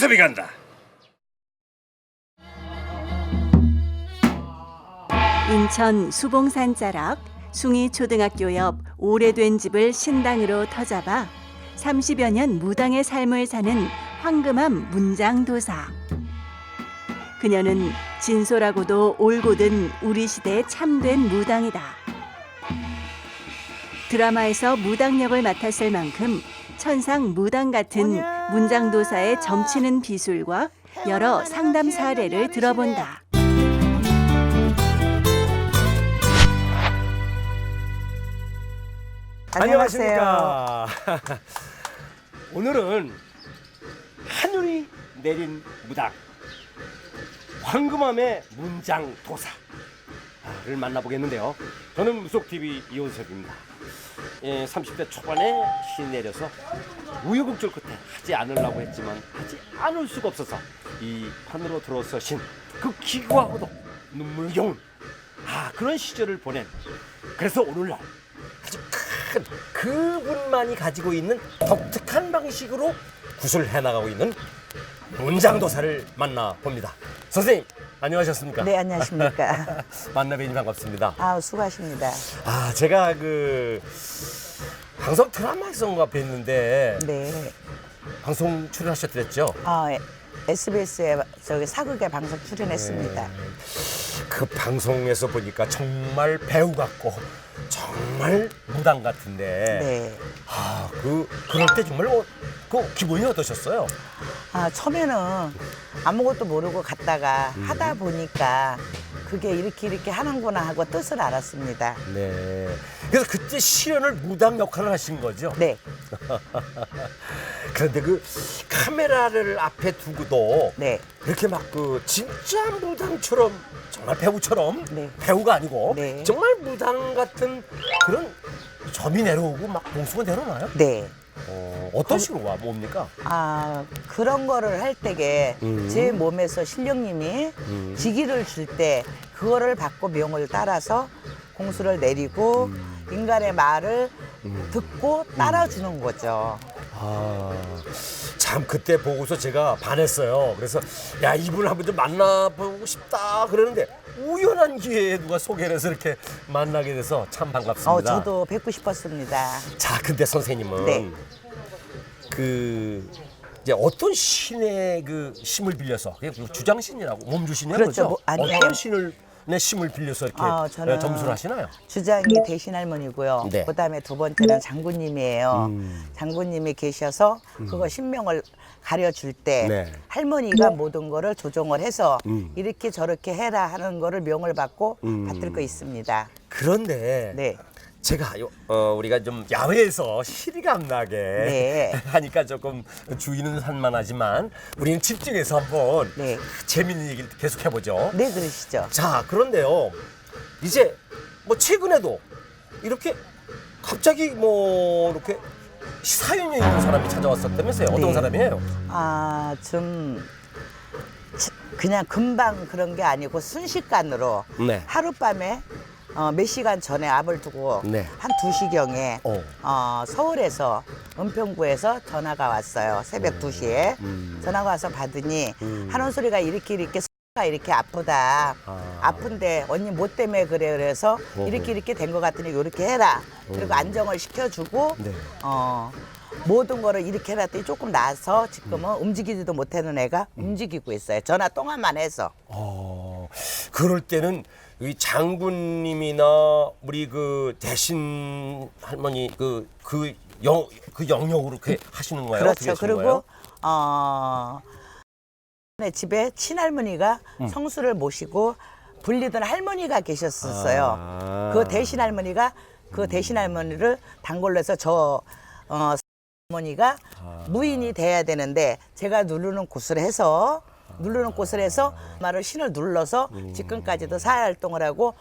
수첩이 간다. 인천 수봉산 자락 숭이초등학교 옆 오래된 집을 신당으로 터잡아 30여 년 무당의 삶을 사는 황금암 문장도사. 그녀는 진솔하고도 올곧은 우리 시대의 참된 무당이다. 드라마에서 무당 역을 맡았을 만큼 천상 무당 같은 문장도사의 점치는 비술과 여러 상담 사례를 들어본다. 안녕하십니까. 오늘은 하늘이 내린 무당 황금암의 문장도사를 만나보겠는데요. 저는 무속TV 이온석입니다. 30대 초반에 신이 내려서 우여곡절 끝에 하지 않으려고 했지만 하지 않을 수가 없어서 이 판으로 들어서신 그 기구하고도 눈물겨운 그런 시절을 보낸, 그래서 오늘날 아주 큰 그분만이 가지고 있는 독특한 방식으로 구슬해 나가고 있는 문장도사를 만나봅니다. 선생님 안녕하셨습니까? 네, 안녕하십니까. 만나뵈니 반갑습니다. 수고하십니다. 제가 그 방송 드라마에서인가 뵀는데 네. 방송 출연하셨더랬죠? SBS에 사극에 방송 출연했습니다. 그 방송에서 보니까 정말 배우 같고 정말 무당 같은데 네. 그럴 때 정말 그 기분이 어떠셨어요? 처음에는 아무것도 모르고 갔다가 하다 보니까 그게 이렇게 하는구나 하고 뜻을 알았습니다. 네. 그래서 그때 실현을 무당 역할을 하신 거죠? 네. 그런데 그 카메라를 앞에 두고도 네. 이렇게 막 그 진짜 무당처럼, 정말 배우처럼, 네. 배우가 아니고 네. 정말 무당 같은 그런 점이 내려오고 막 봉수가 내려오나요? 네. 어떤 식으로 와? 뭡니까? 그런 거를 할 때게 제 몸에서 신령님이 지기를 줄 때 그거를 받고 명을 따라서 공수를 내리고 인간의 말을 듣고 따라주는 거죠. 참 그때 보고서 제가 반했어요. 그래서 야, 이분을 한번 좀 만나보고 싶다 그러는데 우연한 기회에 누가 소개를 해서 이렇게 만나게 돼서 참 반갑습니다. 저도 뵙고 싶었습니다. 자, 근데 선생님은 네. 이제 어떤 신의 그 힘을 빌려서, 그게 주장신이라고 몸주신이라고 그렇죠. 그러죠? 아니에요. 어떤 신을 내 힘을 빌려서 이렇게 저는 점수를 하시나요? 주장이 대신할머니고요. 네. 그다음에 두 번째는 장군님이에요. 장군님이 계셔서 그거 신명을 가려줄 때 네. 할머니가 모든 거를 조정을 해서 이렇게 저렇게 해라 하는 거를 명을 받고 받들 거 있습니다. 그런데 네. 제가 우리가 좀 야외에서 실감나게 네. 하니까 조금 주의는 산만하지만 우리는 집중해서 한번 네. 재밌는 얘기를 계속 해보죠. 네, 그러시죠. 자, 그런데요, 이제 뭐 최근에도 이렇게 갑자기 뭐 이렇게 사연이 있는 사람이 찾아왔었다면서요? 어떤 네. 사람이에요? 좀 그냥 금방 그런 게 아니고 순식간으로 네. 하룻밤에 몇 시간 전에 압을 두고 네. 한 2시경에 서울에서 은평구에서 전화가 왔어요. 새벽 2시에 전화가 와서 받으니 하는 소리가 이렇게 가 이렇게 아프다. 아픈데 언니 뭐 때문에 그래. 그래서 이렇게 된 것 같으니 이렇게 해라. 그리고 안정을 시켜주고 네. 모든 거를 이렇게 해놨더니 조금 나아서 지금은 움직이지도 못하는 애가 움직이고 있어요. 전화 통화만 해서. 그럴 때는 이 장군님이나 우리 그 대신 할머니 그 영역으로 이렇게 하시는 거예요? 그렇죠. 어떻게 하시는 그리고 거예요? 네, 집에 친할머니가 성수를 모시고 불리던 할머니가 계셨었어요. 그 대신 할머니가 그 대신 할머니를 단골로 해서 어머니가 무인이 돼야 되는데 제가 누르는 곳을 해서 말을 신을 눌러서 지금까지도 사회활동을 하고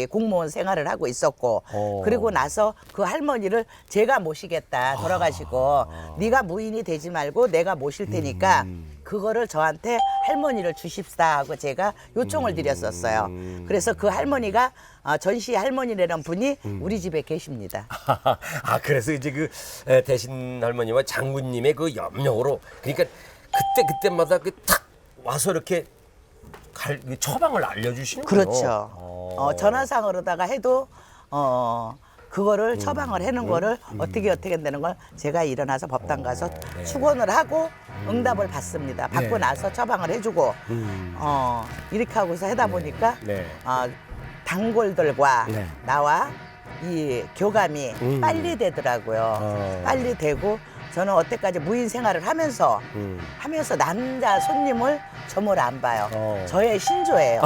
공무원 생활을 하고 있었고 그리고 나서 그 할머니를 제가 모시겠다 돌아가시고 네가 무인이 되지 말고 내가 모실 테니까 그거를 저한테 할머니를 주십사 하고 제가 요청을 드렸었어요. 그래서 그 할머니가 전시 할머니라는 분이 우리 집에 계십니다. 그래서 이제 그 대신 할머니와 장군님의 그 염려로, 그러니까 그때마다 탁 와서 이렇게 처방을 알려주시는군요. 그렇죠. 전화상으로다가 해도 그거를 처방을 해놓은 거를 어떻게 되는 걸 제가 일어나서 법당 가서 네. 축원을 하고 응답을 받습니다. 받고 네. 나서 처방을 해주고 이렇게 하고서 하다 보니까 네. 단골들과 네. 나와 이 교감이 빨리 되더라고요. 빨리 되고 저는 어때까지 무인 생활을 하면서 남자 손님을 점을 안 봐요. 저의 신조예요.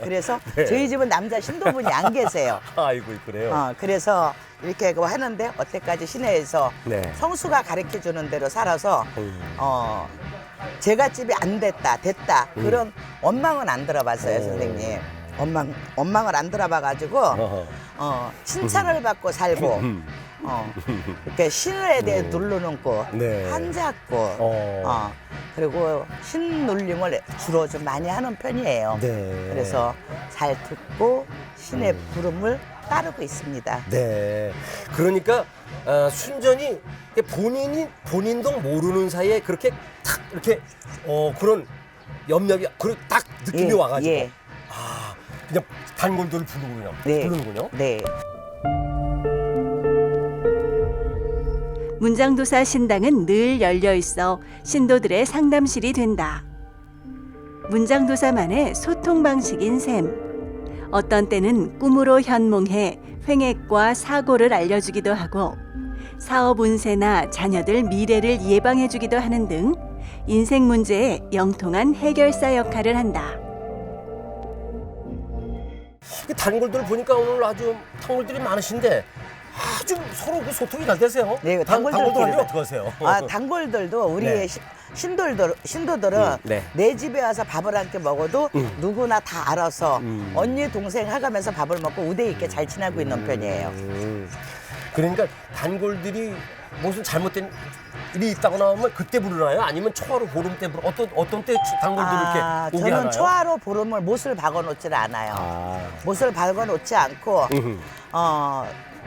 그래서 네. 저희 집은 남자 신도분이 안 계세요. 아이고 그래요. 그래서 이렇게 하는데 어때까지 시내에서 네. 성수가 가르쳐 주는 대로 살아서 제가 집이 안 됐다 그런 원망은 안 들어봤어요, 선생님. 원망을 안 들어봐가지고 칭찬을 받고 살고 이렇게 신에 대해 누르는 꽃, 네. 한자꽃, 그리고 신 눌림을 주로 좀 많이 하는 편이에요. 네. 그래서 잘 듣고 신의 부름을 따르고 있습니다. 네. 그러니까 순전히 본인도 모르는 사이에 그렇게 탁 이렇게 그런 염력이 딱 느낌이 와가지고 예. 그냥 단골들을 부르는군요. 네. 문장도사 신당은 늘 열려 있어 신도들의 상담실이 된다. 문장도사만의 소통 방식인 셈. 어떤 때는 꿈으로 현몽해 횡액과 사고를 알려주기도 하고 사업 운세나 자녀들 미래를 예방해주기도 하는 등 인생 문제의 영통한 해결사 역할을 한다. 단골들 보니까 오늘 아주 단골들이 많으신데 아주 서로 그 소통이 잘 되세요. 네, 단골들 단골들끼리. 어떻게 하세요? 단골들도 우리의 네. 신도들은 네. 내 집에 와서 밥을 한 끼 먹어도 누구나 다 알아서 언니 동생 해가면서 밥을 먹고 우대 있게 잘 지내고 있는 편이에요. 그러니까 단골들이 무슨 잘못된 일이 있다거나 하면 그때 부르나요? 아니면 초하루 보름 때 어떤 때 단골들이 이렇게 오게 저는 하나요? 초하루 보름을 못을 박아놓지를 않아요. 못을 박아놓지 않고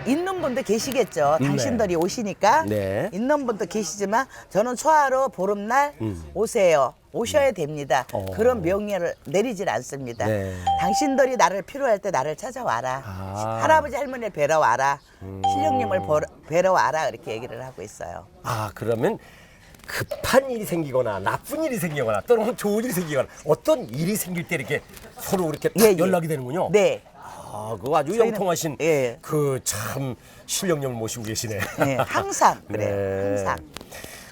있는 분도 계시겠죠. 당신들이 오시니까 네. 있는 분도 계시지만 저는 초하루 보름날 오세요. 오셔야 됩니다. 그런 명령을 내리질 않습니다. 네. 당신들이 나를 필요할 때 나를 찾아와라. 할아버지 할머니 뵈러 와라. 신령님을 뵈러 와라. 이렇게 얘기를 하고 있어요. 그러면 급한 일이 생기거나 나쁜 일이 생기거나 또는 좋은 일이 생기거나 어떤 일이 생길 때 이렇게 서로 이렇게 딱 예, 예. 연락이 되는군요. 네. 그거 아주 저희는- 영통하신 예. 그 참 신령님을 모시고 계시네. 네, 항상 그래요. 네. 항상.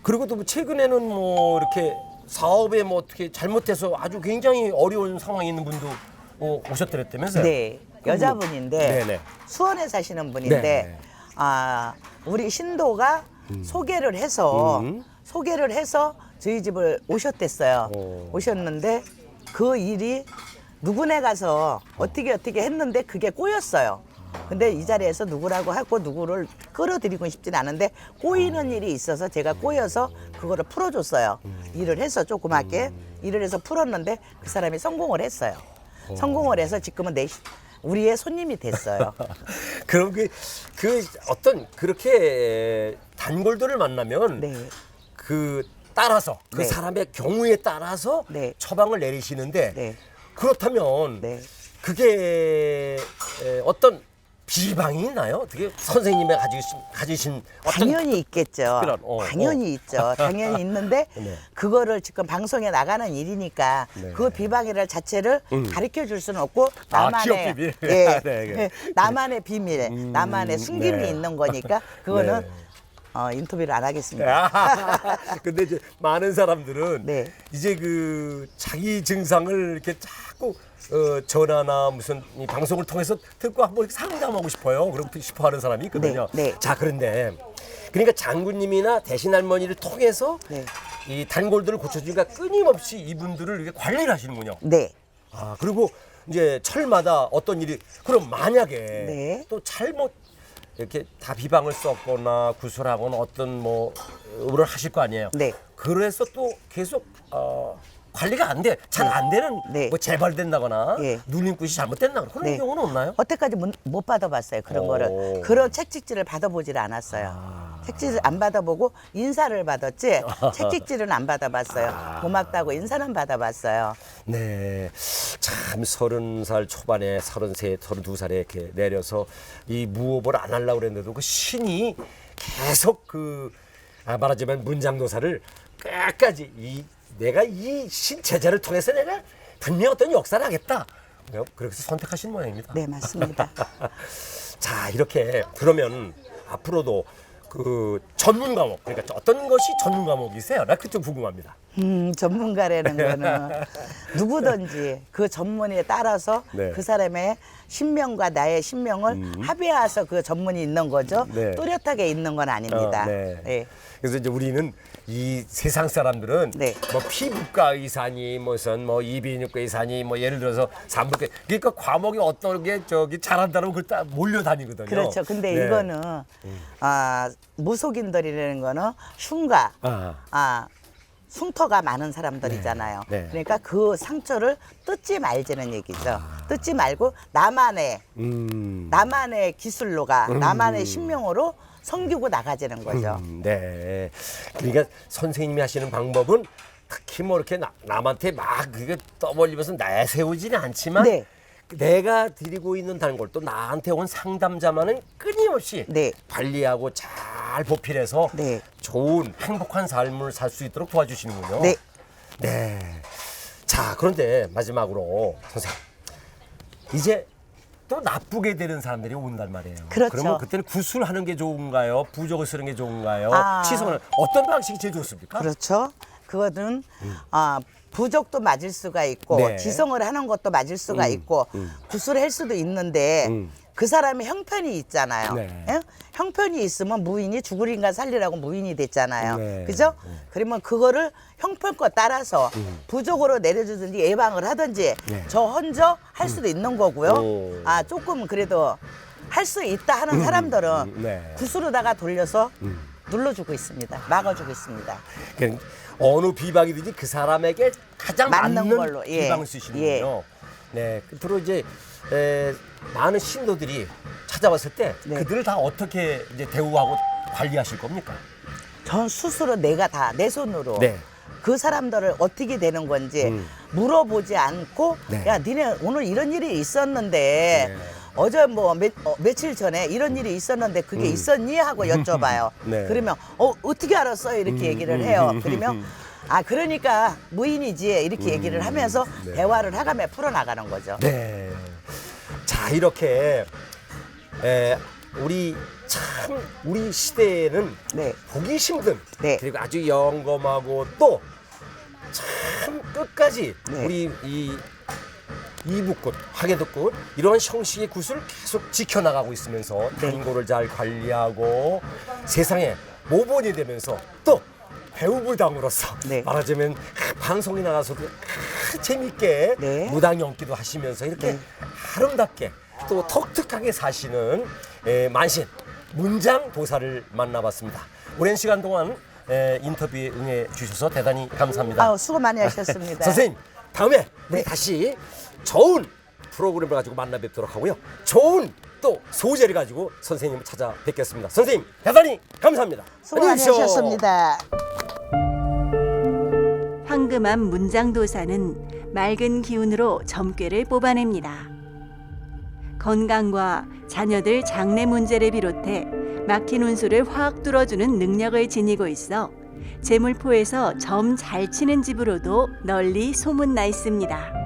그리고 또 최근에는 뭐 이렇게 사업에 뭐 어떻게 잘못해서 아주 굉장히 어려운 상황에 있는 분도 오셨더랬다면서요? 네. 여자분인데 네네. 수원에 사시는 분인데 네. 우리 신도가 소개를 해서 저희 집을 오셨댔어요. 오셨는데 그 일이 누구네 가서 어떻게 했는데 그게 꼬였어요. 근데 이 자리에서 누구라고 하고 누구를 끌어들이고 싶진 않은데 꼬이는 일이 있어서 제가 꼬여서 그거를 풀어줬어요. 일을 해서 조그맣게 일을 해서 풀었는데 그 사람이 성공을 했어요. 성공을 해서 지금은 우리의 손님이 됐어요. 그럼 어떤 그렇게 단골들을 만나면 네. 따라서 그 네. 사람의 경우에 따라서 네. 처방을 내리시는데 네. 그렇다면 네. 그게 어떤 비방이 있나요? 어떻게 선생님이 가지신 어떤 당연히 있겠죠. 특별한, 당연히 있죠. 당연히 있는데 네. 그거를 지금 방송에 나가는 일이니까 네. 그 비방이라는 자체를 가르쳐 줄 수는 없고 취업 나만의 비밀. 예, 네. 나만의 비밀, 나만의 숨김이 네. 있는 거니까 그거는 네. 인터뷰를 안 하겠습니다. 근데 이제 많은 사람들은 네. 이제 그 자기 증상을 이렇게 자꾸 전화나 무슨 이 방송을 통해서 듣고 한번 상담하고 싶어요. 그렇게 싶어하는 사람이 있거든요. 네, 네. 자, 그런데 그러니까 장군님이나 대신 할머니를 통해서 네. 이 단골들을 고쳐주니까 끊임없이 이분들을 이렇게 관리를 하시는군요. 네. 그리고 이제 철마다 어떤 일이 그럼 만약에 네. 또 잘못 이렇게 다 비방을 썼거나 구술하거나 어떤 뭐를 하실 거 아니에요. 네. 그래서 또 계속 관리가 안 돼, 잘 안 되는 네. 뭐 재발된다거나 예. 눌림굿이 잘못된다거나 그런 네. 경우는 없나요? 어때까지 못 받아봤어요. 그런 오. 거를. 그런 책찍질을 받아보질 않았어요. 책찍질 안 받아보고 인사를 받았지 책찍질은 안 받아봤어요. 고맙다고 인사는 받아봤어요. 네, 참 30살 초반에 33, 32살에 이렇게 내려서 이 무업을 안 하려고 그랬는데도 그 신이 계속 말하자면 문장도사를 끝까지 내가 이 신 제자를 통해서 내가 분명 어떤 역사를 하겠다. 그래서 선택하신 모양입니다. 네, 맞습니다. 자, 이렇게 그러면 앞으로도 그 전문 과목, 그러니까 어떤 것이 전문 과목이세요? 나 그게 좀 궁금합니다. 전문가라는 거는 누구든지 그 전문에 따라서 네. 그 사람의 신명과 나의 신명을 합의해서 그 전문이 있는 거죠. 네. 또렷하게 있는 건 아닙니다. 네. 네. 그래서 이제 우리는 이 세상 사람들은 네. 뭐 피부과 의사니 무슨 뭐 이비인후과 의사니 뭐 예를 들어서 산부과 그러니까 과목이 어떤 게 잘한다면 그걸 다 몰려다니거든요. 그렇죠. 근데 네. 이거는 무속인들이라는 거는 흉가, 흉터가 많은 사람들이잖아요. 네. 네. 그러니까 그 상처를 뜯지 말자는 얘기죠. 뜯지 말고 나만의 기술로가 나만의 신명으로 섬기고 나가자는 거죠. 네. 그러니까 선생님이 하시는 방법은 특히 뭐 이렇게 남한테 막 그게 떠벌리면서 내세우지는 않지만 네. 내가 드리고 있는 단골 또 나한테 온 상담자만은 끊임없이 네. 관리하고 잘 보필해서 네. 좋은 행복한 삶을 살 수 있도록 도와주시는군요. 네. 네. 자, 그런데 마지막으로 선생님 이제 또 나쁘게 되는 사람들이 온단 말이에요. 그렇죠. 그러면 그때는 구술하는 게 좋은가요? 부적을 쓰는 게 좋은가요? 아. 치성은 어떤 방식이 제일 좋습니까? 그렇죠. 그거는 부적도 맞을 수가 있고 네. 지성을 하는 것도 맞을 수가 있고 구슬을 할 수도 있는데 그 사람의 형편이 있잖아요. 네. 예? 형편이 있으면 무인이 죽을 인간 살리라고 무인이 됐잖아요. 네. 그죠? 그러면 그거를 형편껏 따라서 부적으로 내려주든지 예방을 하든지 네. 저 혼자 할 수도 있는 거고요. 오. 조금 그래도 할 수 있다 하는 사람들은 네. 구슬로다가 돌려서 눌러주고 있습니다. 막아주고 있습니다. 그냥 어느 비방이든지 그 사람에게 가장 맞는 맞는 걸로, 예. 비방을 쓰시는군요. 네, 끝으로 이제 많은 신도들이 찾아왔을 때 네. 그들을 다 어떻게 이제 대우하고 관리하실 겁니까? 전 스스로 내가 다 내 손으로 네. 그 사람들을 어떻게 되는 건지 물어보지 않고 네. 야 니네 오늘 이런 일이 있었는데 네. 어제 뭐 며칠 전에 이런 일이 있었는데 그게 있었니 하고 여쭤봐요. 네. 그러면 어떻게 알았어요 이렇게 얘기를 해요. 그러면 그러니까 무인이지 이렇게 얘기를 하면서 네. 대화를 하가며 풀어나가는 거죠. 네. 자, 이렇게 우리 시대에는 네. 보기 힘든 네. 그리고 아주 영검하고 또 참 끝까지 네. 우리 이 이북굿, 하계도굿 이런 형식의 굿을 계속 지켜나가고 있으면서 네. 단골을 잘 관리하고 세상에 모범이 되면서 또 배우불당으로서 네. 말하자면 방송에 나가서도 재밌게 네. 무당 연기도 하시면서 이렇게 네. 아름답게 또 독특하게 사시는 만신 문장 도사를 만나봤습니다. 오랜 시간 동안 인터뷰에 응해 주셔서 대단히 감사합니다. 수고 많이 하셨습니다. 선생님, 다음에 우리 네. 다시 좋은 프로그램을 가지고 만나 뵙도록 하고요. 좋은 또 소재를 가지고 선생님을 찾아뵙겠습니다. 선생님, 대단히 감사합니다. 수고 많이 안녕히 계십시오. 하셨습니다. 황금암 문장도사는 맑은 기운으로 점괘를 뽑아냅니다. 건강과 자녀들 장래 문제를 비롯해 막힌 운수를 확 뚫어주는 능력을 지니고 있어 제물포에서 점 잘 치는 집으로도 널리 소문나 있습니다.